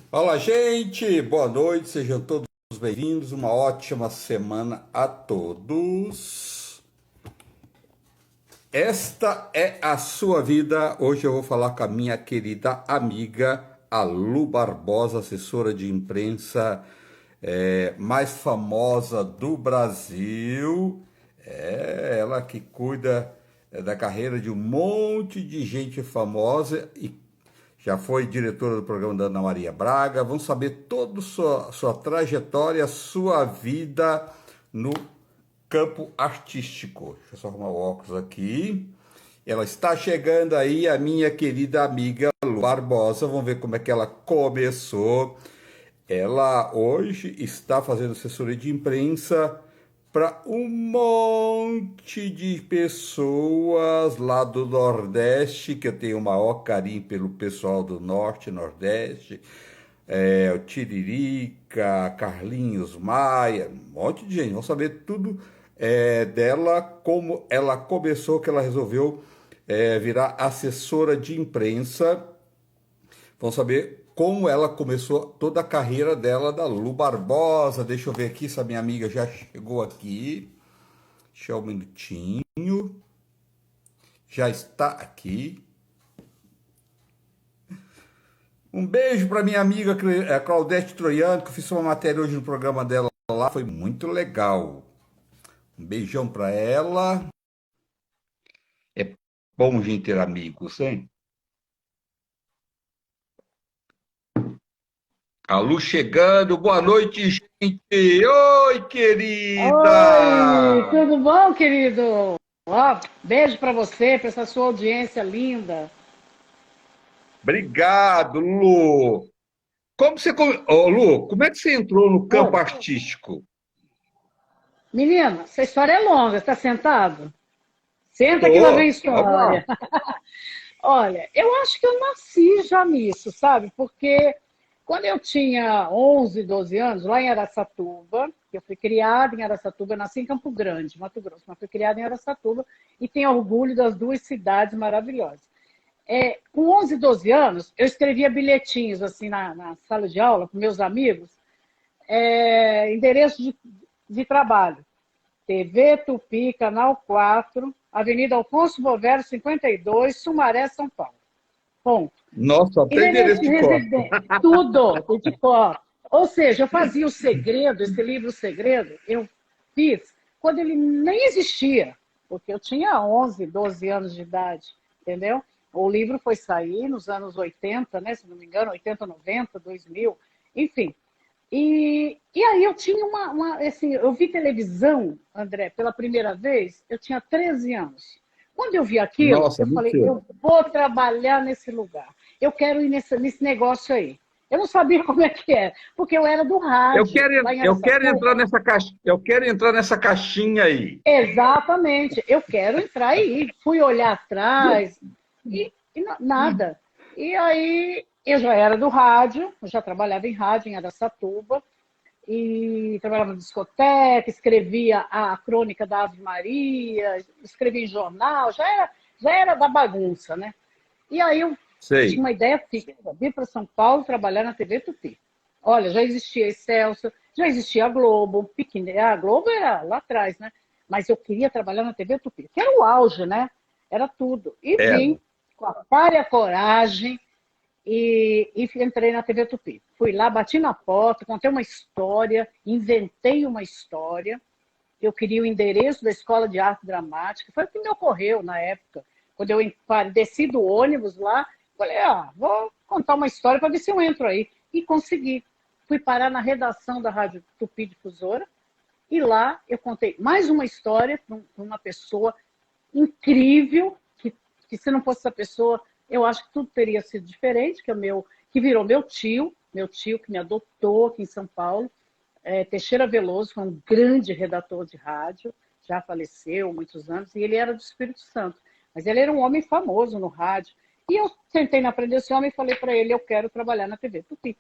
Fala, gente! Boa noite, sejam todos bem-vindos. Uma ótima semana a todos. Esta é a sua vida. Hoje eu vou falar com a minha querida amiga, a Lu Barbosa, assessora de imprensa mais famosa do Brasil. É ela que cuida da carreira de um monte de gente famosa e já foi diretora do programa da Ana Maria Braga. Vamos saber toda a sua trajetória, sua vida no campo artístico. Deixa eu só arrumar o óculos aqui. Ela está chegando aí, a minha querida amiga Lu Barbosa. Vamos ver como é que ela começou. Ela hoje está fazendo assessoria de imprensa para um monte de pessoas lá do Nordeste, que eu tenho o maior carinho pelo pessoal do Norte, Nordeste, o Tiririca, Carlinhos Maia, um monte de gente. Vamos saber tudo dela, como ela começou, que ela resolveu virar assessora de imprensa. Vamos saber como ela começou toda a carreira dela, da Lu Barbosa. Deixa eu ver aqui se a minha amiga já chegou aqui. Deixa eu um minutinho. Já está aqui. Um beijo para minha amiga Claudete Troiano, que eu fiz uma matéria hoje no programa dela lá. Foi muito legal. Um beijão para ela. É bom a gente ter amigos, hein? A Lu chegando. Boa noite, gente. Oi, Oi, querida. tudo bom, querido? Ó, beijo para você, para essa sua audiência linda. Obrigado, Lu. Ô, Lu, como é que você entrou no Oi. campo artístico? Menina, essa história é longa, está sentado? Senta que lá vem Tô, vamos lá. história. Olha, eu acho que eu nasci já nisso, sabe? Porque quando eu tinha 11, 12 anos, lá em Araçatuba, eu fui criada em Araçatuba, eu nasci em Campo Grande, Mato Grosso, mas fui criada em Araçatuba e tenho orgulho das duas cidades maravilhosas. Com 11, 12 anos, eu escrevia bilhetinhos assim na sala de aula com meus amigos, endereço de trabalho. TV Tupi, Canal 4, Avenida Alfonso Bovero, 52, Sumaré, São Paulo. Ponto. Nossa, até Endereço endereço de de cor. residência, tudo, de cor. Ou seja, eu fazia o segredo, esse livro O Segredo, eu fiz quando ele nem existia, porque eu tinha 11, 12 anos de idade, entendeu? O livro foi sair nos anos 80, né, se não me engano, 80, 90, 2000, enfim. E aí eu tinha assim, eu vi televisão, André, pela primeira vez, eu tinha 13 anos. Quando eu vi aquilo, Nossa, eu falei, mentira. eu vou trabalhar nesse lugar. Eu quero ir nesse negócio aí. Eu não sabia como é que é, porque eu era do rádio, lá em Eu quero entrar Araçatuba. nessa eu quero entrar nessa caixinha aí. Exatamente, eu quero entrar aí. Fui olhar atrás e nada. E aí eu já era do rádio, eu já trabalhava em rádio em Araçatuba, e trabalhava na discoteca, escrevia a crônica da Ave Maria, escrevia em jornal, já era da bagunça, né? E aí eu tinha Sei. uma ideia fixa, vir para São Paulo trabalhar na TV Tupi. Olha, já existia Excelsior, já existia a Globo, pequena, a Globo era lá atrás, né? Mas eu queria trabalhar na TV Tupi, que era o auge, né? Era tudo. E Era. vim com a cara e a coragem e entrei na TV Tupi. Fui lá, bati na porta, contei uma história, inventei uma história. Eu queria o endereço da Escola de Arte Dramática. Foi o que me ocorreu na época. Quando eu desci do ônibus lá, falei, vou contar uma história para ver se eu entro aí. E consegui. Fui parar na redação da Rádio Tupi Difusora e lá eu contei mais uma história para uma pessoa incrível, que se não fosse essa pessoa, eu acho que tudo teria sido diferente, que virou meu tio que me adotou aqui em São Paulo. Teixeira Veloso foi um grande redator de rádio, já faleceu há muitos anos, e ele era do Espírito Santo. Mas ele era um homem famoso no rádio. E eu sentei na frente desse homem e falei para ele, eu quero trabalhar na TV Tupi.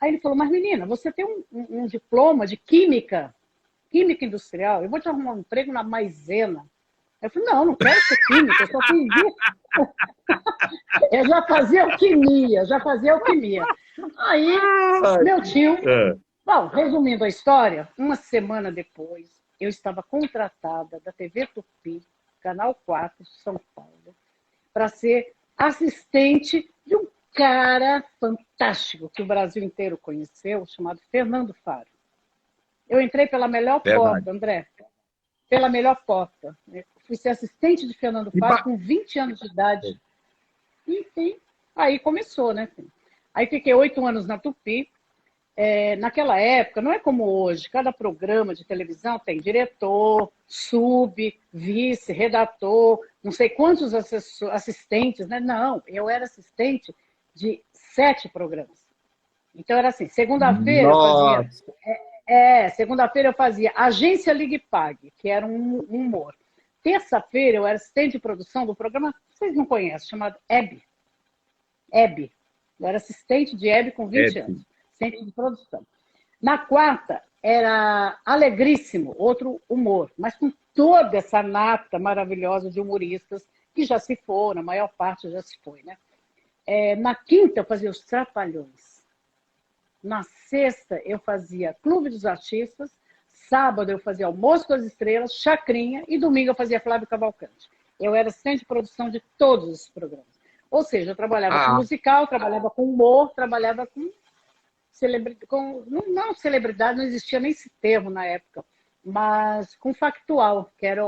Aí ele falou, mas menina, você tem um diploma de química industrial, eu vou te arrumar um emprego na Maisena. Eu falei, não, não quero ser química, eu só aprendi. Eu já fazia alquimia, já fazia alquimia. Aí, Ai, meu tio, é. bom, resumindo a história, uma semana depois, eu estava contratada da TV Tupi, Canal 4, São Paulo, para ser assistente de um cara fantástico que o Brasil inteiro conheceu, chamado Fernando Faro. Eu entrei pela melhor Verdade. porta, André, pela melhor porta. Eu fui ser assistente de Fernando E Faro com 20 anos de idade. Enfim, aí começou, né? Aí fiquei 8 anos na Tupi. Naquela época, não é como hoje, cada programa de televisão tem diretor, sub, vice, redator, não sei quantos assistentes, né? Não, eu era assistente de 7 programas. Então era assim, segunda-feira eu fazia Nossa, segunda-feira eu fazia Agência Ligue Pague, que era um humor. Terça-feira eu era assistente de produção do programa, vocês não conhecem, chamado Hebe. Hebe. Eu era assistente de Hebe com é, 20 anos, assistente de produção. Na quarta era Alegríssimo, outro humor, mas com toda essa nata maravilhosa de humoristas que já se foram, a maior parte já se foi, né? Na quinta eu fazia os Trapalhões. Na sexta, eu fazia Clube dos Artistas. Sábado, eu fazia Almoço com as Estrelas, Chacrinha. E domingo, eu fazia Flávio Cavalcante. Eu era assistente de produção de todos os programas. Ou seja, eu trabalhava com ah, musical, trabalhava com humor, trabalhava com celebridade. Não celebridade, não existia nem esse termo na época, mas com factual, que era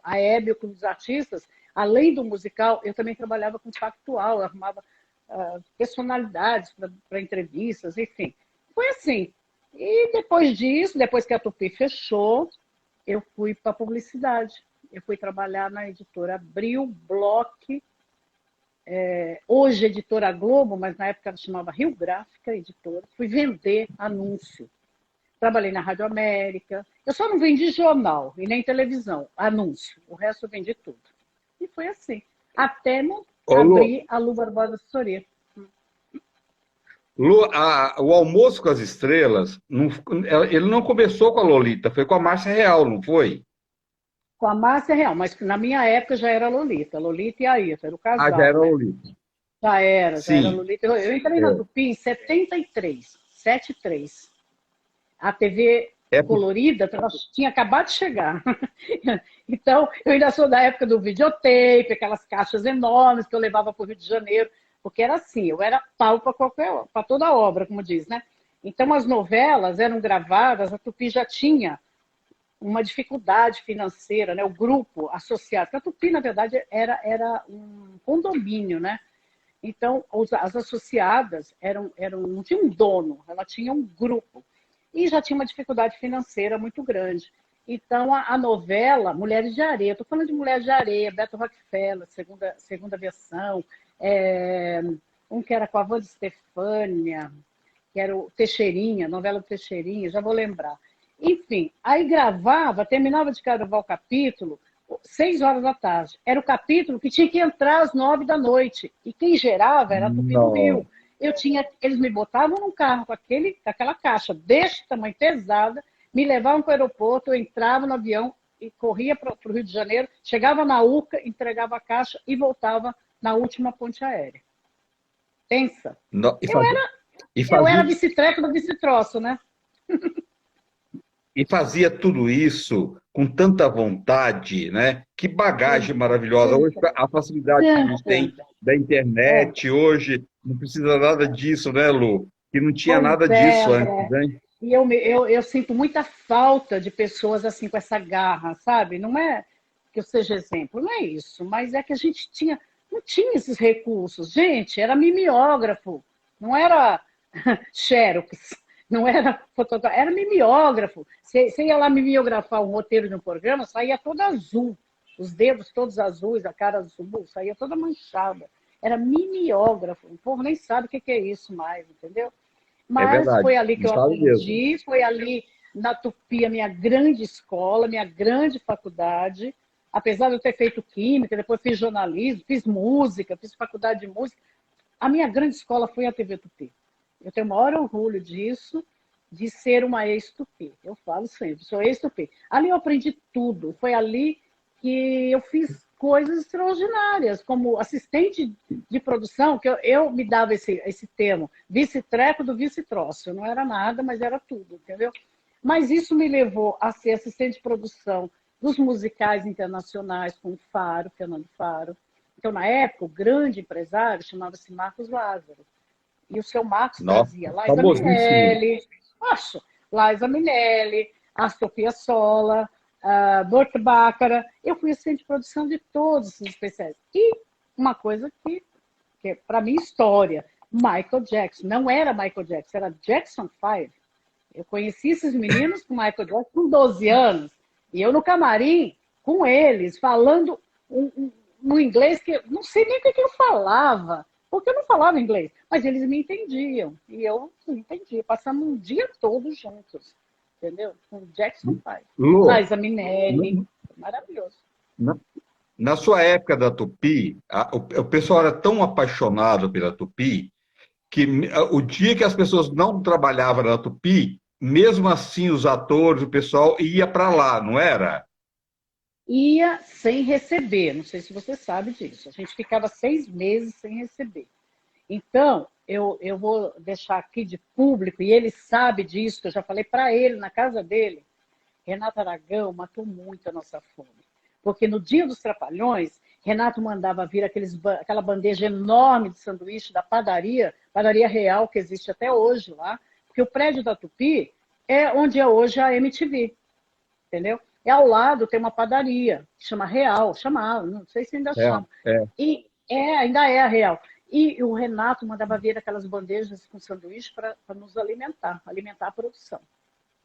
a Hebe, o Clube dos Artistas. Além do musical, eu também trabalhava com factual, eu arrumava personalidades para entrevistas, enfim. Foi assim. E depois disso, depois que a Tupi fechou, eu fui para publicidade. Eu fui trabalhar na editora Abril, Bloch, hoje editora Globo, mas na época ela chamava Rio Gráfica Editora. Fui vender anúncio. Trabalhei na Rádio América. Eu só não vendi jornal e nem televisão, anúncio. O resto eu vendi tudo. E foi assim. Até ô Lu, abrir a Lu Barbosa Assessoria. O Almoço com as Estrelas, ele não começou com a Lolita, foi com a Márcia Real, não foi? Com a Márcia Real, mas na minha época já era Lolita. Lolita e Ayrton, era o Ah, já casal, era a né? Lolita. Já era Sim. Lolita. Eu entrei na É, Tupi em 73, 73. A TV é, colorida tinha acabado de chegar. Então, eu ainda sou da época do videotape, aquelas caixas enormes que eu levava para o Rio de Janeiro, porque era assim, eu era pau para toda obra, como diz, né? Então, as novelas eram gravadas, a Tupi já tinha uma dificuldade financeira, né? O grupo associado, porque a Tupi, na verdade, era um condomínio, né? Então, as associadas não tinha um dono, ela tinha um grupo. E já tinha uma dificuldade financeira muito grande. Então, a novela Mulheres de Areia, estou falando de Mulheres de Areia, Beto Rockefeller, segunda versão, um que era com a Wanda Stefânia, que era o Teixeirinha, novela do Teixeirinha, já vou lembrar. Enfim, aí gravava, terminava de gravar o capítulo, 6 horas da tarde. Era o capítulo que tinha que entrar às 9 da noite. E quem gerava era a Tupi do não. Rio. Eles me botavam num carro com aquela caixa deste tamanho, pesada, me levavam para o aeroporto, eu entrava no avião e corria para o Rio de Janeiro, chegava na URCA, entregava a caixa e voltava na última ponte aérea. Pensa. Não, Eu era, e eu era fazia, vice-treco do vice-troço, né? e fazia tudo isso com tanta vontade, né? Que bagagem maravilhosa. Hoje, a facilidade que a gente Tanta. tem da internet, hoje, não precisa nada disso, né, Lu? Que não tinha Pois nada é, disso antes, André. né? E eu sinto muita falta de pessoas assim com essa garra, sabe? Não é que eu seja exemplo, não é isso, mas é que a gente não tinha esses recursos. Gente, era mimeógrafo, não era xerox, não era fotógrafo, era mimeógrafo. Você ia lá mimeografar um roteiro de um programa, saía todo azul, os dedos todos azuis, a cara azul, saía toda manchada. Era mimeógrafo, o povo nem sabe o que é isso mais, entendeu? É Mas verdade, foi ali que não eu sabe mesmo. aprendi, foi ali na Tupi a minha grande escola, minha grande faculdade. Apesar de eu ter feito química, depois fiz jornalismo, fiz música, fiz faculdade de música, a minha grande escola foi a TV Tupi. Eu tenho o maior orgulho disso, de ser uma ex-Tupi. Eu falo sempre, sou ex-Tupi. Ali eu aprendi tudo. Foi ali que eu fiz coisas extraordinárias, como assistente de produção, que eu me dava esse termo, vice-treco do vice-troço. Eu não era nada, mas era tudo, entendeu? Mas isso me levou a ser assistente de produção dos musicais internacionais com o Faro, Fernando Faro. Então, na época, o grande empresário chamava-se Marcos Lázaro. E o seu Marcos Nossa, trazia Liza famosíssimo. Minelli, acho, Liza Minelli, Astor Piazzolla, Burt Bacharach. Eu fui assistente de produção de todos esses especiais. E uma coisa que é, para mim, história. Michael Jackson. Não era Michael Jackson, era Jackson 5. Eu conheci esses meninos com Michael Jackson com 12 anos. E eu no camarim, com eles, falando um inglês que não sei nem o que eu falava, porque eu não falava inglês, mas eles me entendiam. E eu entendia. Passamos um dia todo juntos, entendeu? Com Jackson 5. Lu, Liza Minelli. Maravilhoso. na, na sua época da Tupi, o pessoal era tão apaixonado pela Tupi que o dia que as pessoas não trabalhavam na Tupi, mesmo assim os atores, o pessoal ia para lá, não era? Ia sem receber. Não sei se você sabe disso. A gente ficava 6 meses sem receber. Então, eu vou deixar aqui de público, e ele sabe disso, que eu já falei para ele na casa dele. Renato Aragão matou muito a nossa fome. Porque no dia dos Trapalhões, Renato mandava vir aquela bandeja enorme de sanduíche da padaria Real, que existe até hoje lá, porque o prédio da Tupi é onde é hoje a MTV, entendeu? E ao lado tem uma padaria, que chama Real, chamava, não sei se ainda É, chama. é. E ainda é a Real. E o Renato mandava vir aquelas bandejas com sanduíche para nos alimentar a produção.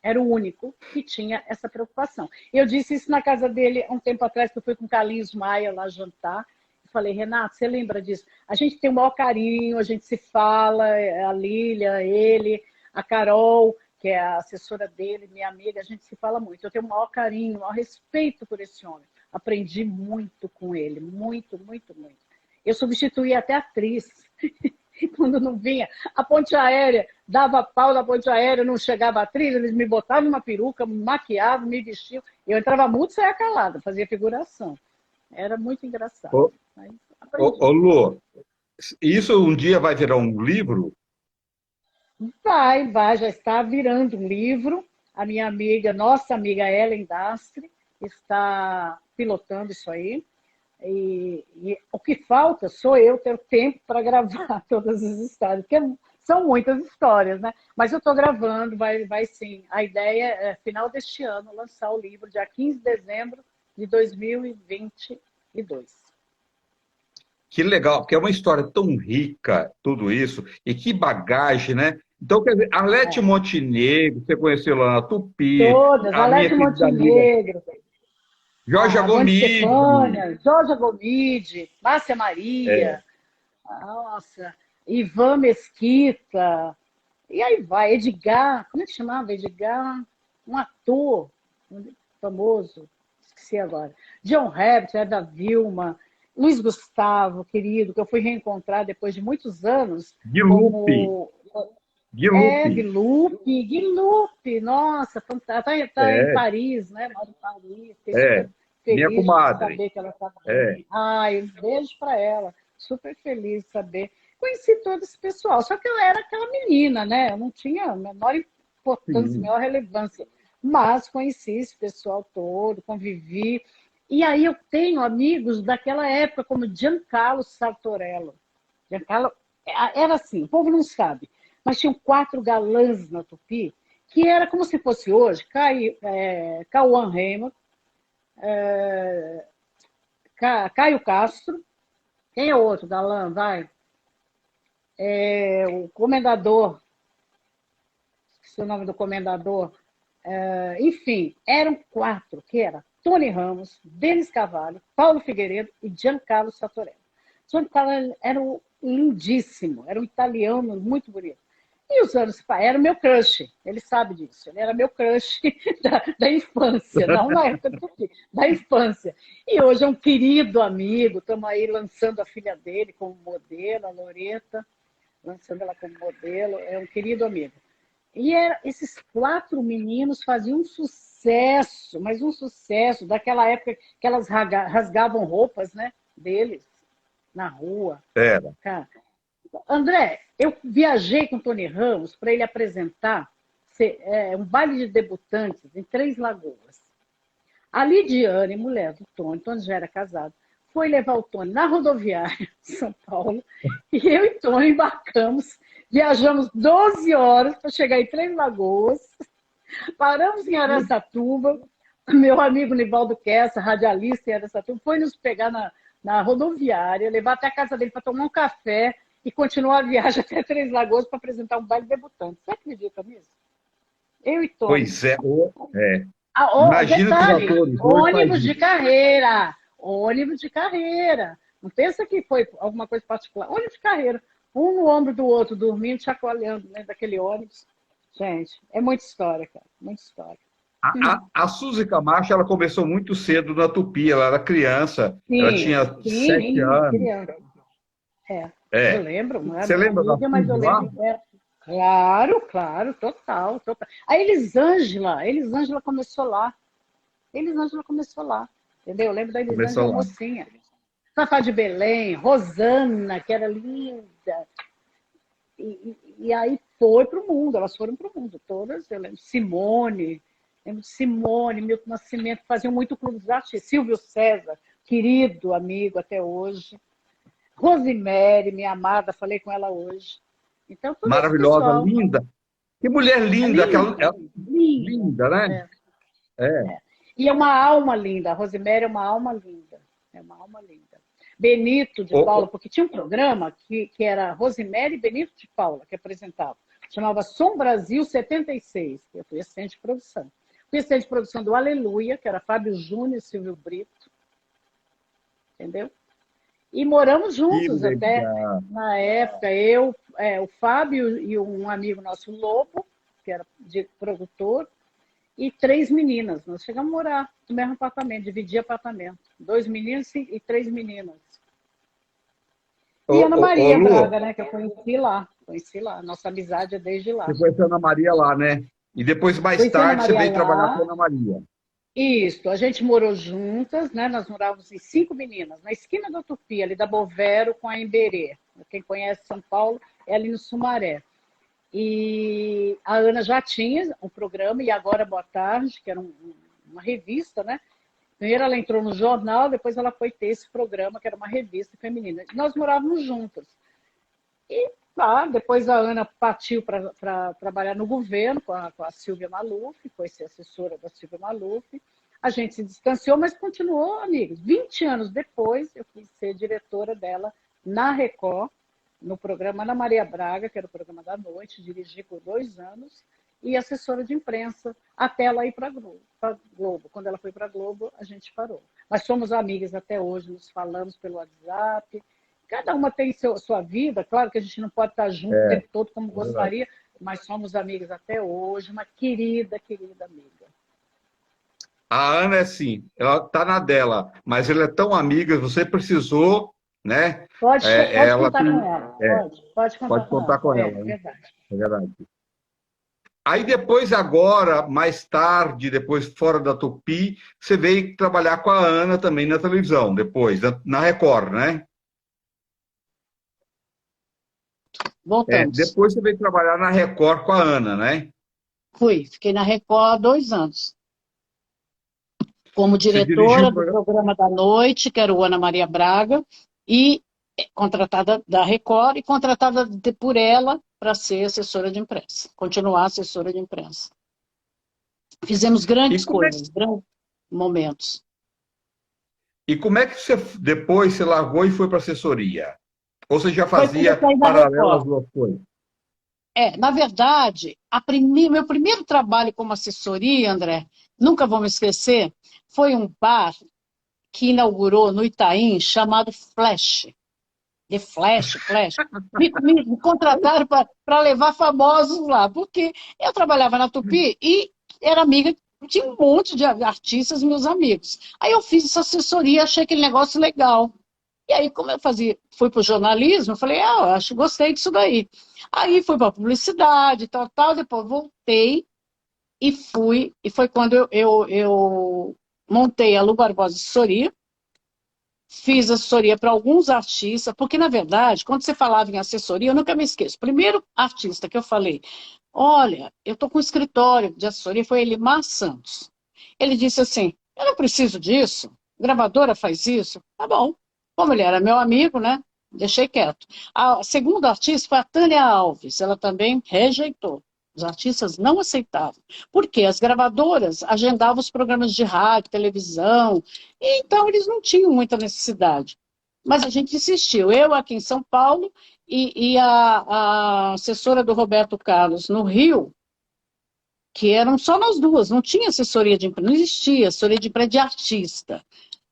Era o único que tinha essa preocupação. Eu disse isso na casa dele há um tempo atrás, que eu fui com o Carlinhos Maia lá jantar. Eu falei, Renato, você lembra disso? A gente tem o maior carinho, a gente se fala, a Lília, ele, a Carol, que é a assessora dele, minha amiga, a gente se fala muito. Eu tenho o maior carinho, o maior respeito por esse homem. Aprendi muito com ele, muito, muito, muito. Eu substituí até atriz. Quando não vinha, a ponte aérea, dava pau da ponte aérea, não chegava a atriz, eles me botavam uma peruca, me maquiavam, me vestiam. Eu entrava muito e saia calada, fazia figuração. Era muito engraçado. Ô, Mas ô, aprendi. Lu, isso um dia vai virar um livro? Vai, já está virando um livro. A minha amiga, nossa amiga Ellen Dastre, está pilotando isso aí. E o que falta sou eu ter tempo para gravar todas as histórias, porque são muitas histórias, né? Mas eu estou gravando, vai sim. A ideia é, final deste ano, lançar o livro, dia 15 de dezembro de 2022. Que legal, porque é uma história tão rica, tudo isso, e que bagagem, né? Então, quer dizer, Arlete É. Montenegro, você conheceu lá na Tupi, Todas, a minha Alete querida amiga Montenegro, Jorge a Gwen Gomide, Stefania, Jorge Gomide, Márcia é, Maria, nossa, Ivan Mesquita, e aí vai, Edgar, como é que chamava? Edgar, um ator famoso, esqueci agora. John Herbert, Eda Vilma, Luiz Gustavo, querido, que eu fui reencontrar depois de muitos anos, Guilupi, como Guilupi, Guilupe, nossa, tá em é, Paris, né? Mora em Paris, fiquei super é, minha feliz de comadre, saber que ela estava é, bem. Ai, um beijo para ela, super feliz de saber. Conheci todo esse pessoal, só que eu era aquela menina, né? Eu não tinha a menor importância, a sim, menor relevância, mas conheci esse pessoal todo, convivi. E aí eu tenho amigos daquela época, como Giancarlo Sartorello. Giancarlo era assim, o povo não sabe, mas tinham 4 galãs na Tupi, que era como se fosse hoje, Cauã Raymond, Caio Castro, quem é outro galã, vai? O comendador, esqueci o nome do comendador, enfim, eram 4, que era Tony Ramos, Denis Carvalho, Paulo Figueiredo e Giancarlo Sartorelli. Giancarlo era lindíssimo, era um italiano muito bonito. E os anos era meu crush, ele sabe disso, ele era meu crush da infância, não na época do Tupi, da infância. E hoje é um querido amigo, estamos aí lançando a filha dele como modelo, a Loreta, lançando ela como modelo, é um querido amigo. E esses 4 meninos faziam um sucesso sucesso, mas um sucesso, daquela época que elas rasgavam roupas, né, deles, na rua. Era. Cara. André, eu viajei com o Tony Ramos para ele apresentar um baile de debutantes em Três Lagoas. A Lidiane, mulher do Tony, Tony já era casado, foi levar o Tony na rodoviária de São Paulo, e eu e Tony embarcamos, viajamos 12 horas para chegar em Três Lagoas, paramos em Araçatuba, meu amigo Nivaldo Kessa, radialista em Araçatuba, foi nos pegar na rodoviária, levar até a casa dele para tomar um café e continuar a viagem até Três Lagoas para apresentar um baile debutante. Você acredita nisso? Eu e Tony. Pois é. É. Imagina que os atores ônibus de carreira. Ônibus de carreira. Não pensa que foi alguma coisa particular. Ônibus de carreira. Um no ombro do outro, dormindo, chacoalhando dentro daquele ônibus. Gente, é muita história, cara. Muita história. A Suzy Camacho, ela começou muito cedo na Tupi, ela era criança, Sim, ela tinha 7 anos. Criança. Eu lembro. Você lembra da mas eu Suzy lá? lembro. Claro, total. A Elisângela começou lá. Entendeu? Eu lembro da Elisângela mocinha. Fafá de Belém, Rosana, que era linda. E aí foi para o mundo, elas foram para o mundo, todas. Eu lembro lembro de Simone, Milton Nascimento, faziam muito clube dos artistas. Silvio César, querido amigo até hoje. Rosemary, minha amada, falei com ela hoje. Então, maravilhosa, pessoal, linda. Que mulher linda, linda, né? E é uma alma linda. A Rosemary é uma alma linda. Benito de Paula, porque tinha um programa que era Rosemary e Benito de Paula, que apresentava. Chamava Som Brasil 76, que eu fui assistente de produção. Fui assistente de produção do Aleluia, que era Fábio Júnior e Silvio Brito. Entendeu? E moramos juntos até, na época, o Fábio e um amigo nosso, Lobo, que era produtor, e 3 meninas. Nós chegamos a morar no mesmo apartamento, dividir apartamento. 2 meninos e 3 meninas. E Ana Maria Braga, né, que eu conheci lá. Nossa amizade é desde lá. Você conheceu a Ana Maria lá, né? E depois, mais tarde, você veio trabalhar com a Ana Maria. Isso, a gente morou juntas, né? Nós morávamos em 5 meninas, na esquina da Tupi, ali da Bovero com a Emberê. Quem conhece São Paulo é ali no Sumaré. E a Ana já tinha um programa, e Agora Boa Tarde, que era uma revista, né? Primeiro ela entrou no jornal, depois ela foi ter esse programa, que era uma revista feminina. Nós morávamos juntas. E depois a Ana partiu para trabalhar no governo com a Silvia Maluf, foi ser assessora da Silvia Maluf. A gente se distanciou, mas continuou amigos. 20 anos depois, eu fui ser diretora dela na Record, no programa Ana Maria Braga, que era o programa da noite, dirigi por 2 anos, e assessora de imprensa, até ela ir para a Globo. Quando ela foi para a Globo, a gente parou. Mas somos amigas até hoje, nos falamos pelo WhatsApp. Cada uma tem sua vida, claro que a gente não pode estar junto o tempo todo como gostaria, mas somos amigas até hoje, uma querida amiga. A Ana é assim, ela está na dela, mas ela é tão amiga, você precisou, né? Pode contar com ela. Pode contar com ela. É verdade. Aí depois, agora, mais tarde, depois fora da Tupi, você veio trabalhar com a Ana também na televisão, depois, na Record, né? Voltamos. Depois você veio trabalhar na Record com a Ana, né? Fiquei na Record 2 anos. Como diretora do programa da noite, que era o Ana Maria Braga, e contratada da Record e contratada por ela para ser assessora de imprensa, continuar assessora de imprensa. Fizemos grandes coisas, grandes momentos. E como é que você depois se largou e foi para assessoria? Ou você já fazia paralelo às duas coisas? Na verdade, meu primeiro trabalho como assessoria, André, nunca vou me esquecer, foi um bar que inaugurou no Itaim, chamado Flash. The Flash. Me contrataram para levar famosos lá, porque eu trabalhava na Tupi e era amiga de um monte de artistas, meus amigos. Aí eu fiz essa assessoria, achei aquele negócio legal. E aí, como eu fui para o jornalismo, eu falei, gostei disso daí. Aí fui para a publicidade, tal, depois voltei e foi quando eu montei a Lu Barbosa Assessoria, fiz assessoria para alguns artistas, porque, na verdade, quando você falava em assessoria, eu nunca me esqueço. O primeiro artista que eu falei, olha, eu estou com um escritório de assessoria, foi Elimar Santos. Ele disse assim, eu não preciso disso, gravadora faz isso. Tá bom. Como ele era meu amigo, né? Deixei quieto. A segunda artista foi a Tânia Alves, ela também rejeitou. Os artistas não aceitavam. Porque as gravadoras agendavam os programas de rádio, televisão, e então eles não tinham muita necessidade. Mas a gente insistiu. Eu aqui em São Paulo e a assessora do Roberto Carlos no Rio, que eram só nós duas, não tinha assessoria de imprensa, não existia assessoria de imprensa de artista.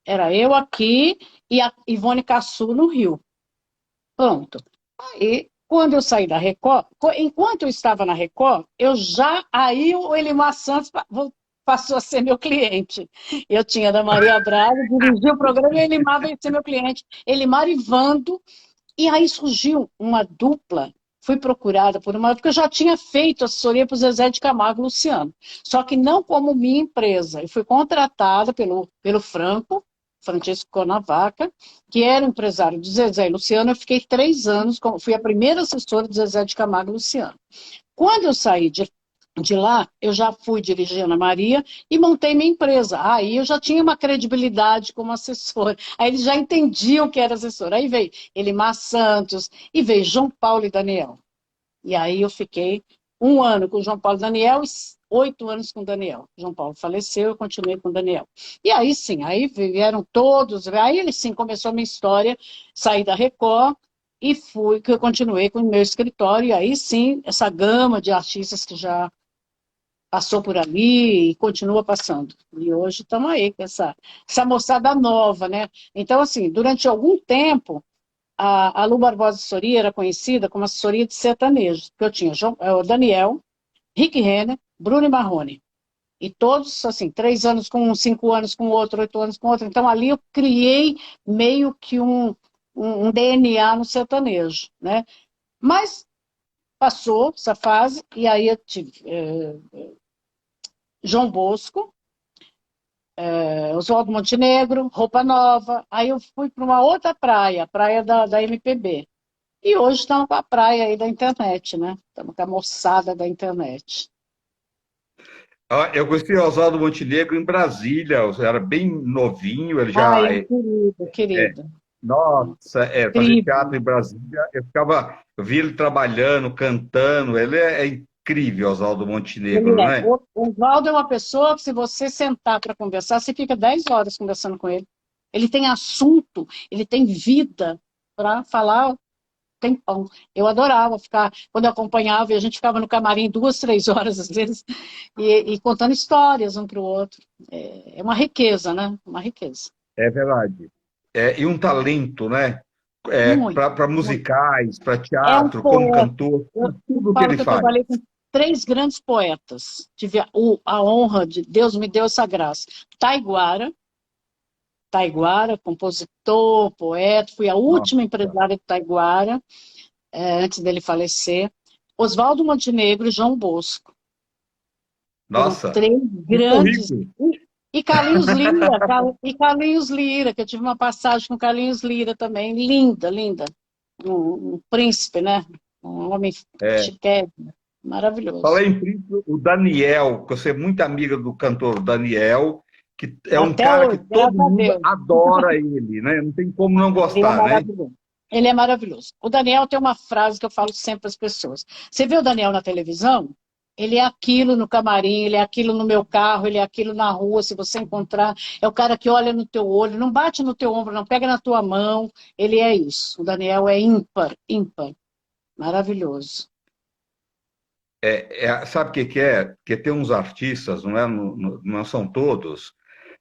Era eu aqui e a Ivone Cassu no Rio. Pronto. Aí, quando eu saí da Record, enquanto eu estava na Record, aí o Elimar Santos passou a ser meu cliente. Eu tinha da Maria Braga, dirigi o programa e o Elimar veio ser meu cliente. Elimar e Vando, e aí surgiu uma dupla. Fui procurada por uma, porque eu já tinha feito assessoria para o Zezé de Camargo e Luciano, só que não como minha empresa. Eu fui contratada pelo Francisco Conavaca, que era empresário de Zezé e Luciano. Eu fiquei 3 anos, fui a primeira assessora de Zezé de Camargo e Luciano. Quando eu saí de lá, eu já fui dirigir Ana Maria e montei minha empresa. Aí eu já tinha uma credibilidade como assessora. Aí eles já entendiam que era assessora. Aí veio Elimar Santos e veio João Paulo e Daniel. E aí eu fiquei 1 ano com o João Paulo e Daniel e 8 anos com o Daniel. João Paulo faleceu, eu continuei com o Daniel. E aí sim, aí vieram todos, aí ele sim começou a minha história, saí da Record e que eu continuei com o meu escritório, e aí sim, essa gama de artistas que já passou por ali e continua passando. E hoje estamos aí com essa moçada nova, né? Então, assim, durante algum tempo, a Lu Barbosa Assessoria era conhecida como assessoria de sertanejos, porque eu tinha o Daniel, Rick Renner, Bruno e Marrone. E todos, assim, 3 anos com um, 5 anos com outro, 8 anos com outro. Então, ali eu criei meio que um DNA no sertanejo, né? Mas passou essa fase, e aí eu tive João Bosco, Oswaldo Montenegro, Roupa Nova. Aí eu fui para uma outra praia, a praia da MPB. E hoje estamos com a praia aí da internet, né? Estamos com a moçada da internet. Eu conheci o Oswaldo Montenegro em Brasília, era bem novinho, ele já. Ai, querido, É, querido. nossa, fazer teatro Incrível. em Brasília, eu vi ele trabalhando, cantando, ele é incrível, Oswaldo Montenegro, Ele não é. é? O Oswaldo é uma pessoa que, se você sentar para conversar, você fica 10 horas conversando com ele. Ele tem assunto, ele tem vida para falar tempão. Eu adorava ficar, quando eu acompanhava, e a gente ficava no camarim 2, 3 horas, às vezes, e contando histórias um para o outro. É uma riqueza, né? Uma riqueza. É verdade. E um talento, né? Muito, Para muito. musicais, para É um teatro, como poeta. cantor, Eu tudo que falo ele que eu faz. trabalhei com 3 grandes poetas. Tive a honra de Deus me deu essa graça. Taiguara, compositor, poeta, fui a última Nossa, empresária de Taiguara, antes dele falecer. Oswaldo Montenegro e João Bosco. Foram nossa, 3 que grandes. currículo. E Carlinhos Lira, Carlinhos Lira, que eu tive uma passagem com Carlinhos Lira também, linda, linda. Um príncipe, né? Um homem É, chiquérrimo, maravilhoso. falei em príncipe, o Daniel, que você é muito amiga do cantor Daniel, que é um Até cara que hoje, todo graças a mundo Deus. adora ele, né? Não tem como não Ele é gostar, né? maravilhoso. Ele é maravilhoso. O Daniel tem uma frase que eu falo sempre para as pessoas. Você vê o Daniel na televisão? Ele é aquilo no camarim, ele é aquilo no meu carro, ele é aquilo na rua, se você encontrar. É o cara que olha no teu olho, não bate no teu ombro, não pega na tua mão. Ele é isso. O Daniel é ímpar, ímpar. Maravilhoso. Sabe o que que é? Porque tem uns artistas, não é? Não são todos,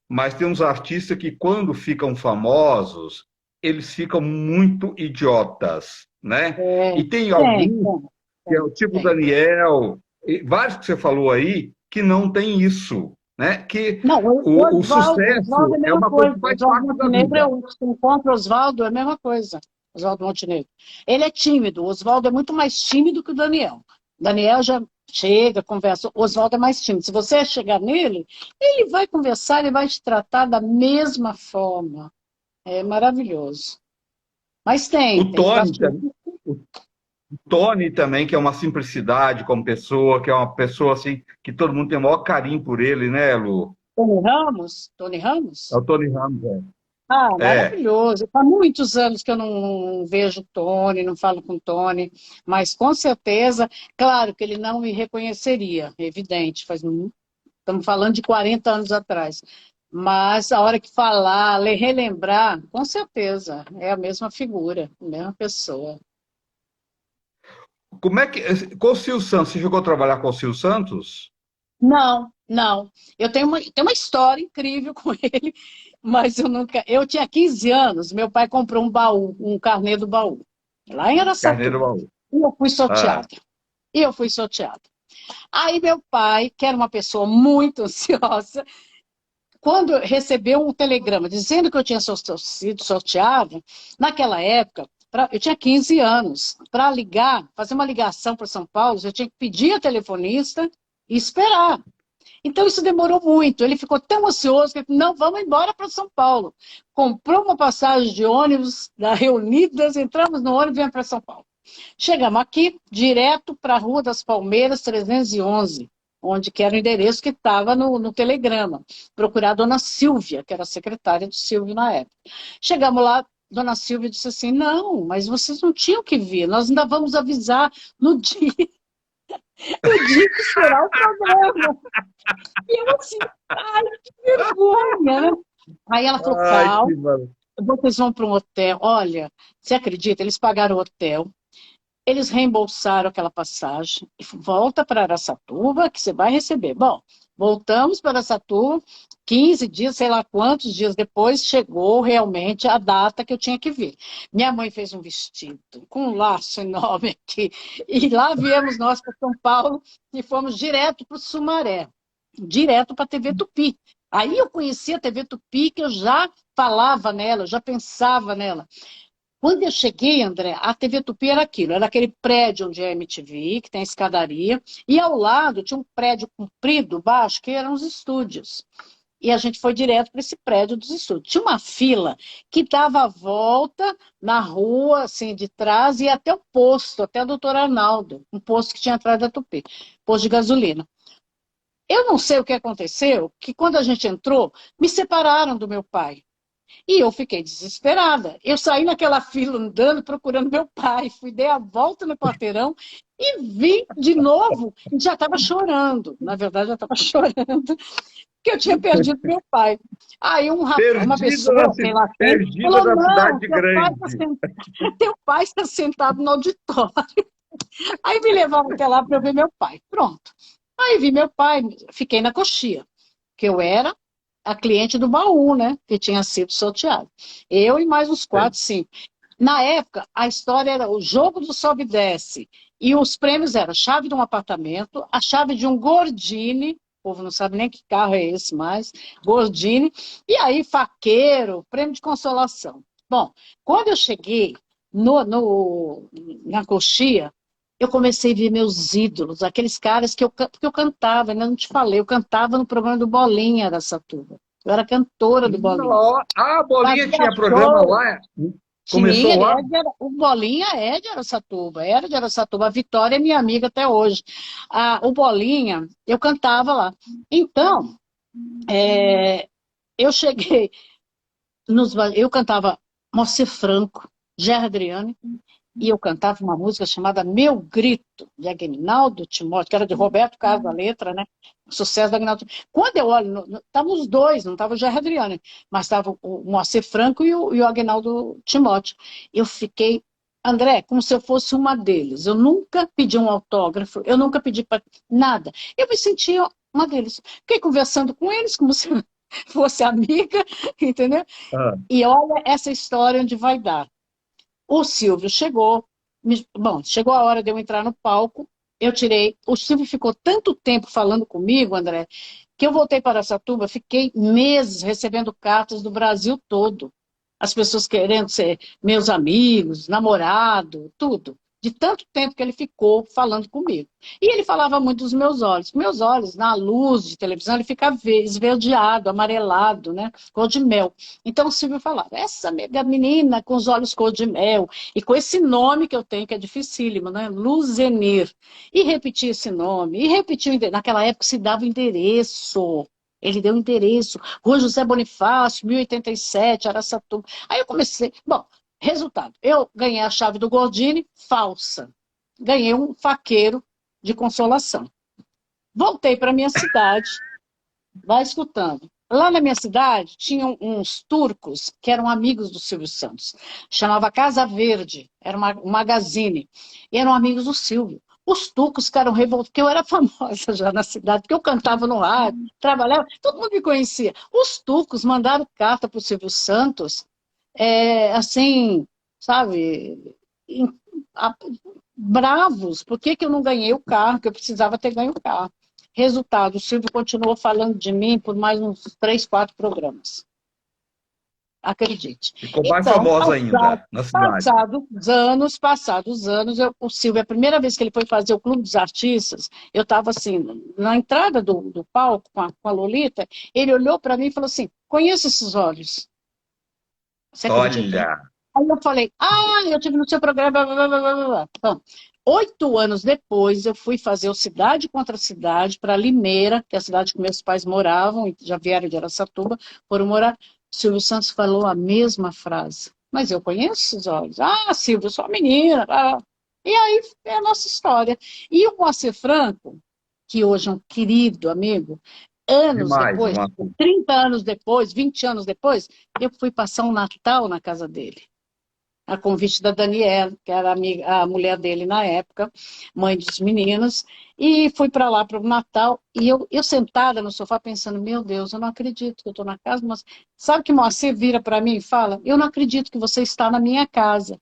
mas tem uns artistas que, quando ficam famosos, eles ficam muito idiotas, né? É, E tem tem, alguns, tem, que é tem, o tipo tem. Daniel, e vários que você falou aí, que não tem isso, né? Que Não, o Oswaldo é sucesso a é mesma uma coisa coisa. que faz Oswaldo parte da Montenegro vida. você encontra o Oswaldo, é a mesma coisa. Oswaldo Montenegro. Ele é tímido, o Oswaldo é muito mais tímido que o Daniel. O Daniel já chega, conversa. O Oswaldo é mais tímido. Se você chegar nele, ele vai conversar, ele vai te tratar da mesma forma. É maravilhoso. Mas O tem Tony bastante. também, o Tony também, que é uma simplicidade como pessoa, que é uma pessoa assim, que todo mundo tem o maior carinho por ele, né, Lu? Tony Ramos? Tony É Ramos? o Tony Ramos, Ah, é. maravilhoso. Há muitos anos que eu não vejo Tony, não falo com Tony, mas com certeza, claro que ele não me reconheceria, é evidente, estamos falando de 40 anos atrás. Mas a hora que falar, relembrar, com certeza, é a mesma figura, a mesma pessoa. Como é que. Com o Silvio Santos, você chegou a trabalhar com o Silvio Santos? Não, não. Eu tenho uma história incrível com ele, mas eu nunca. Eu tinha 15 anos, meu pai comprou um baú, um carnê do baú, lá em Carneiro Araçatuba. Baú. E eu fui Ah, sorteada. E eu fui sorteada. Aí meu pai, que era uma pessoa muito ansiosa, quando recebeu um telegrama dizendo que eu tinha sido sorteada, naquela época, eu tinha 15 anos. Para ligar, fazer uma ligação para São Paulo, eu tinha que pedir a telefonista e esperar. Então isso demorou muito. Ele ficou tão ansioso que não, vamos embora para São Paulo. Comprou uma passagem de ônibus da Reunidas, entramos no ônibus e viemos para São Paulo. Chegamos aqui, direto para a Rua das Palmeiras, 311, onde que era o endereço que estava no telegrama. Procurar a dona Silvia, que era a secretária do Silvio na época. Chegamos lá, dona Silvia disse assim, não, mas vocês não tinham que vir, nós ainda vamos avisar no dia, no dia que será o programa. E eu assim, ai, que vergonha, né? Aí ela falou, ai, calma, que maravilha. vocês vão para um hotel. Olha, você acredita, eles pagaram o hotel, eles reembolsaram aquela passagem, e volta para Araçatuba que você vai receber. Bom, voltamos para Araçatuba, 15 dias, sei lá quantos dias depois, chegou realmente a data que eu tinha que vir. Minha mãe fez um vestido com um laço enorme aqui, e lá viemos nós para São Paulo e fomos direto para o Sumaré, direto para a TV Tupi. Aí eu conheci a TV Tupi, que eu já falava nela, eu já pensava nela. Quando eu cheguei, André, a TV Tupi era aquilo, era aquele prédio onde é a MTV, que tem a escadaria, e ao lado tinha um prédio comprido, baixo, que eram os estúdios. E a gente foi direto para esse prédio dos estúdios. Tinha uma fila que dava a volta na rua, assim, de trás, e até o posto, até o doutor Arnaldo, um posto que tinha atrás da Tupi, posto de gasolina. Eu não sei o que aconteceu, que quando a gente entrou, me separaram do meu pai. E eu fiquei desesperada. Eu saí naquela fila andando, procurando meu pai. Fui, dei a volta no quarteirão e vi de novo. E já estava chorando. Na verdade, já estava chorando que eu tinha perdido meu pai. Aí uma pessoa, sei lá quem, Perdida falou, na não, cidade grande. teu pai está sentado no auditório. Aí me levaram até lá para eu ver meu pai. Pronto. Aí vi meu pai, fiquei na coxia, que eu era a cliente do baú, né? Que tinha sido sorteado. Eu e mais uns Sei. 4, 5. Na época, a história era o jogo do sobe e desce. E os prêmios eram a chave de um apartamento, a chave de um Gordini, o povo não sabe nem que carro é esse mais, Gordini, e aí faqueiro, prêmio de consolação. Bom, quando eu cheguei na coxia, eu comecei a ver meus ídolos, aqueles caras porque eu cantava, ainda não te falei, eu cantava no programa do Bolinha Araçatuba. Eu era cantora do Bolinha. A Bolinha Fazia tinha programa show. lá? Tinha, Começou lá? o Bolinha é de Araçatuba, era de Araçatuba. A Vitória é minha amiga até hoje. O Bolinha, eu cantava lá. Então, é, eu cheguei, eu cantava Moacir Franco, Gerry Adriane, e eu cantava uma música chamada Meu Grito, de Aguinaldo Timóteo, que era de Roberto Carlos, a letra, né? O sucesso do Aguinaldo Timóteo. Quando eu olho, estavam os dois, não estava o Gerry Adriane, mas estava o Moacir Franco e o Aguinaldo Timóteo. Eu fiquei, André, como se eu fosse uma deles. Eu nunca pedi um autógrafo, eu nunca pedi para nada. Eu me sentia uma deles. Fiquei conversando com eles como se fosse amiga, entendeu? Ah, E olha essa história onde vai dar. O Silvio chegou, bom, chegou a hora de eu entrar no palco, eu tirei, o Silvio ficou tanto tempo falando comigo, André, que eu voltei para Araçatuba, fiquei meses recebendo cartas do Brasil todo, as pessoas querendo ser meus amigos, namorado, tudo. de tanto tempo que ele ficou falando comigo. E ele falava muito dos meus olhos. Meus olhos, na luz de televisão, ele fica esverdeado, amarelado, né? Cor de mel. Então o Silvio falava, essa menina com os olhos cor de mel, e com esse nome que eu tenho, que é dificílimo, né? Luzenir. E repetia esse nome, e repetia o endereço. Naquela época se dava o endereço. Ele deu o endereço. Rua José Bonifácio, 1087, Araçatuba. Aí eu comecei. Bom, resultado, eu ganhei a chave do Gordini, falsa. Ganhei um faqueiro de consolação. Voltei para minha cidade, vai escutando. Lá na minha cidade, tinham uns turcos que eram amigos do Silvio Santos. Chamava Casa Verde, era um magazine. E eram amigos do Silvio. Os turcos ficaram revoltados, porque eu era famosa já na cidade, porque eu cantava no rádio, trabalhava, todo mundo me conhecia. Os turcos mandaram carta para o Silvio Santos, assim, sabe, a- bravos, por que que eu não ganhei o carro, que eu precisava ter ganho o carro. Resultado, o Silvio continuou falando de mim por mais uns 3, 4 programas. Acredite. Ficou mais Então, famosa ainda na cidade. passados anos, o Silvio, a primeira vez que ele foi fazer o Clube dos Artistas, eu estava assim, na entrada do palco com a Lolita, ele olhou para mim e falou assim, conheço esses olhos. Você acredita? Olha, Aí eu falei, eu tive no seu programa, blá, blá, blá, blá, blá. Então, 8 anos depois, eu fui fazer o Cidade contra Cidade para Limeira, que é a cidade que meus pais moravam, e já vieram de Araçatuba, foram morar. Silvio Santos falou a mesma frase. Mas eu conheço esses olhos. Ah, Silvio, eu sou uma menina. E aí é a nossa história. E o Moacir Franco, que hoje é um querido amigo, anos demais, depois, 30 anos depois, 20 anos depois, eu fui passar um Natal na casa dele, a convite da Daniela, que era a mulher dele na época, mãe dos meninos, e fui para lá para o Natal, e eu sentada no sofá pensando, meu Deus, eu não acredito que eu estou na casa, mas sabe que Moacir vira para mim e fala, eu não acredito que você está na minha casa.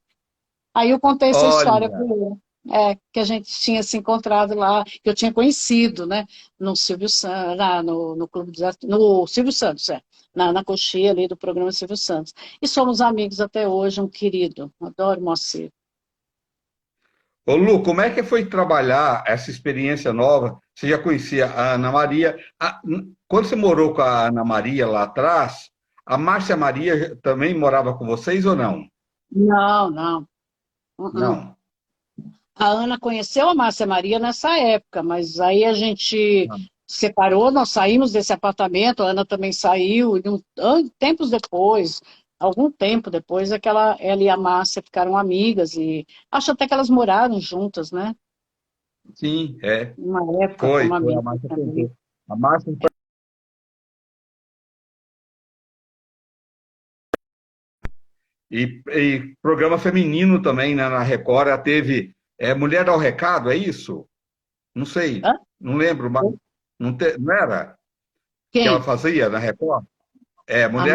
Aí eu contei essa história para olha, ele. Que a gente tinha se encontrado lá, que eu tinha conhecido, né, no Silvio Santos, no Clube dos Artistas, no Silvio Santos, na coxinha ali do programa Silvio Santos. E somos amigos até hoje, um querido, adoro Moacir. ô Lu, como é que foi trabalhar essa experiência nova? Você já conhecia a Ana Maria? Quando você morou com a Ana Maria lá atrás, a Márcia Maria também morava com vocês ou não? Não, não. Uh-uh. Não. A Ana conheceu a Márcia Maria nessa época, mas aí a gente separou, nós saímos desse apartamento, a Ana também saiu, e tempos depois, algum tempo depois, ela e a Márcia ficaram amigas, e acho até que elas moraram juntas, né? Sim, é. Uma época Foi, como foi. A amiga Márcia também. contou. A Márcia. E programa feminino também, né, na Record, ela teve Mulher ao Recado, é isso? Não sei, Hã? não lembro, mas não era que ela Quem? fazia na Record? É, A Mulher